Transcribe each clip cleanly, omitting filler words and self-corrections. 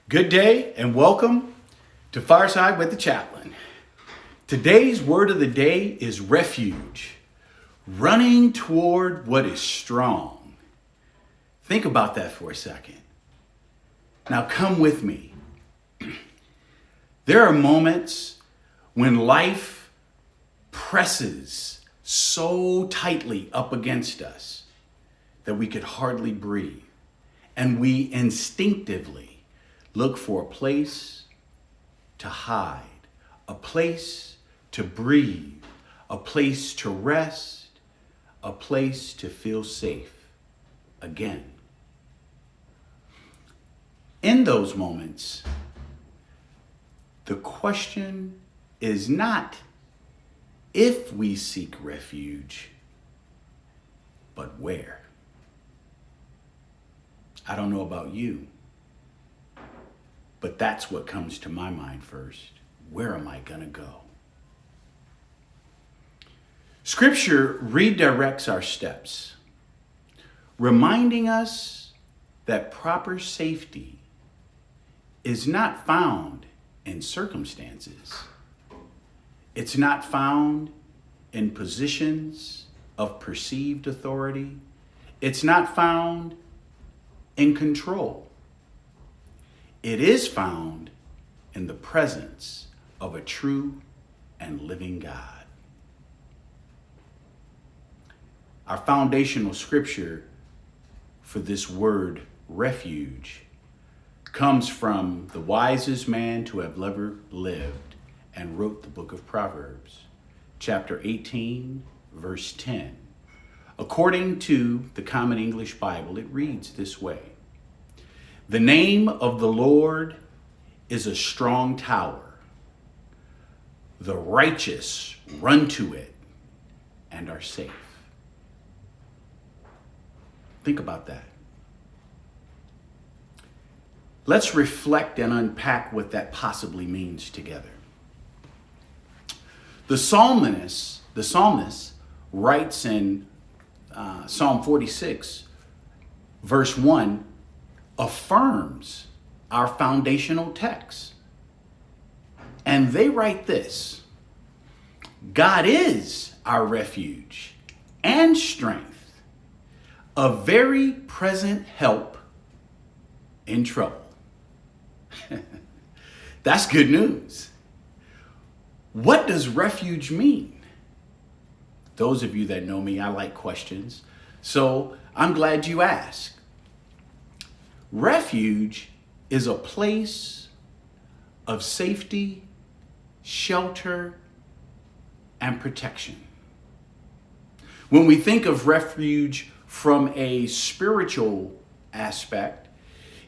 Good day and welcome to Fireside with the Chaplain. Today's word of the day is refuge, running toward what is strong. Think about that for a second. Now come with me. There are moments when life presses so tightly up against us that we could hardly breathe, and we instinctively look for a place to hide, a place to breathe, a place to rest, a place to feel safe again. In those moments, the question is not if we seek refuge, but where. I don't know about you, but that's what comes to my mind first. Where am I going to go? Scripture redirects our steps, reminding us that proper safety is not found in circumstances. It's not found in positions of perceived authority. It's not found in control. It is found in the presence of a true and living God. Our foundational scripture for this word, refuge, comes from the wisest man to have ever lived and wrote the book of Proverbs, chapter 18, verse 10. According to the Common English Bible, it reads this way: "The name of the Lord is a strong tower. The righteous run to it and are safe." Think about that. Let's reflect and unpack what that possibly means together. The psalmist writes in Psalm 46, verse 1, affirms our foundational text. And they write this: God is our refuge and strength, a very present help in trouble. That's good news. What does refuge mean? Those of you that know me, I like questions, so I'm glad you asked. Refuge is a place of safety, shelter, and protection. When we think of refuge from a spiritual aspect,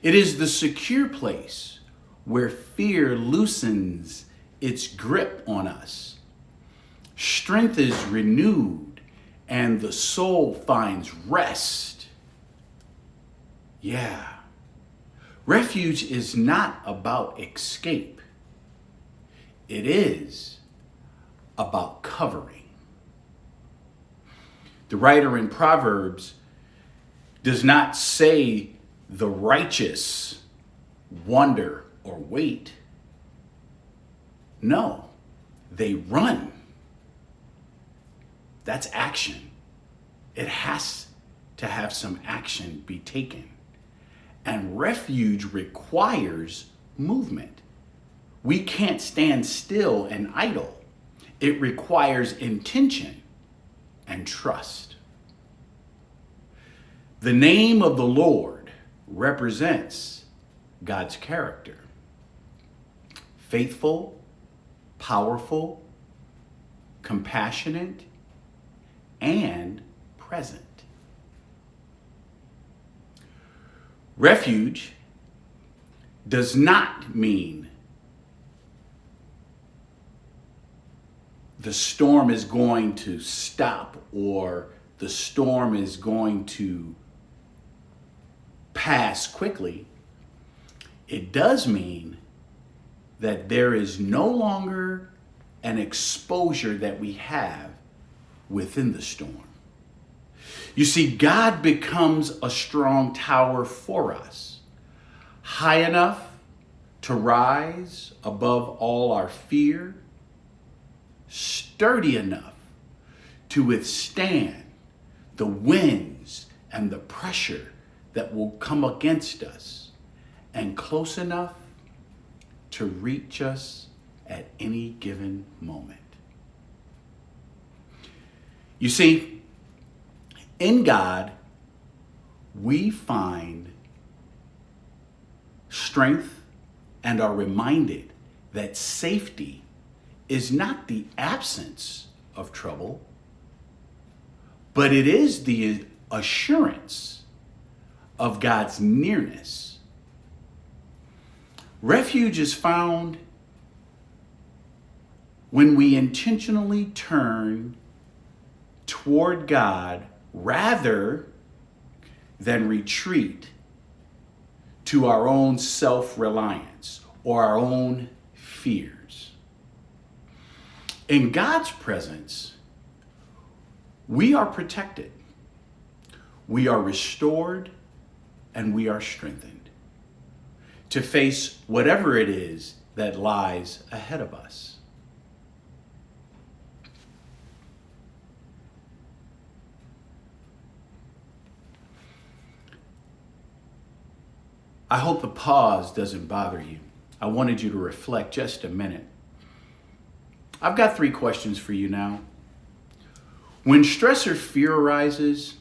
it is the secure place where fear loosens its grip on us. Strength is renewed and the soul finds rest. Yeah. Refuge is not about escape. It is about covering. The writer in Proverbs does not say the righteous wander or wait. No, they run. That's action. It has to have some action be taken. And refuge requires movement. We can't stand still and idle. It requires intention and trust. The name of the Lord represents God's character: faithful, powerful, compassionate, and present. Refuge does not mean the storm is going to stop or the storm is going to pass quickly. It does mean that there is no longer an exposure that we have within the storm. You see, God becomes a strong tower for us, high enough to rise above all our fear, sturdy enough to withstand the winds and the pressure that will come against us, and close enough to reach us at any given moment. You see, in God, we find strength and are reminded that safety is not the absence of trouble, but it is the assurance of God's nearness. Refuge is found when we intentionally turn toward God rather than retreat to our own self-reliance or our own fears. In God's presence, we are protected, we are restored, and we are strengthened to face whatever it is that lies ahead of us. I hope the pause doesn't bother you. I wanted you to reflect just a minute. I've got 3 questions for you now. When stress or fear arises,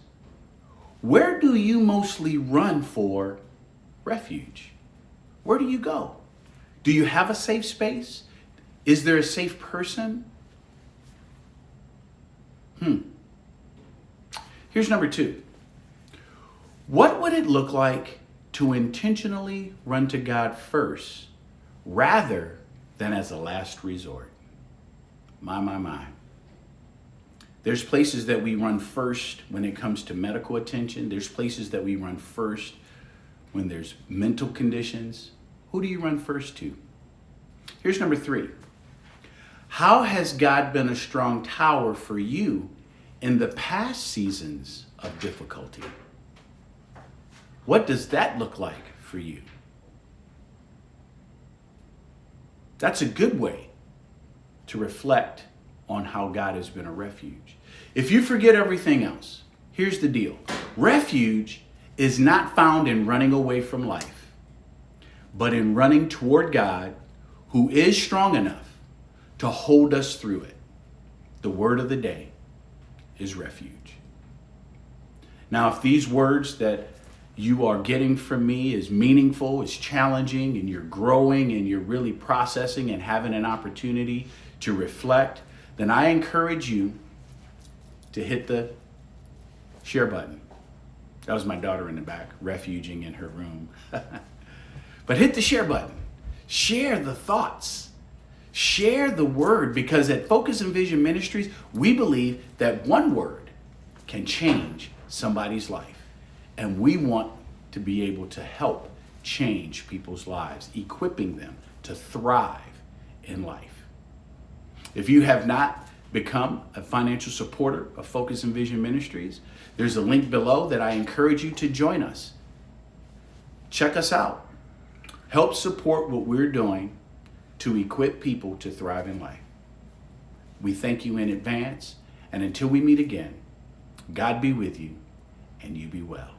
where do you mostly run for refuge? Where do you go? Do you have a safe space? Is there a safe person? Here's number 2. What would it look like to intentionally run to God first rather than as a last resort? My. There's places that we run first when it comes to medical attention. There's places that we run first when there's mental conditions. Who do you run first to? Here's number 3. How has God been a strong tower for you in the past seasons of difficulty? What does that look like for you? That's a good way to reflect on how God has been a refuge. If you forget everything else, here's the deal. Refuge is not found in running away from life, but in running toward God, who is strong enough to hold us through it. The word of the day is refuge. Now, if these words that you are getting from me is meaningful, is challenging, and you're growing and you're really processing and having an opportunity to reflect, then I encourage you to hit the share button. That was my daughter in the back, refuging in her room. But hit the share button. Share the thoughts. Share the word, because at Focus and Vision Ministries, we believe that one word can change somebody's life. And we want to be able to help change people's lives, equipping them to thrive in life. If you have not become a financial supporter of Focus and Vision Ministries, there's a link below that I encourage you to join us. Check us out. Help support what we're doing to equip people to thrive in life. We thank you in advance, and until we meet again, God be with you and you be well.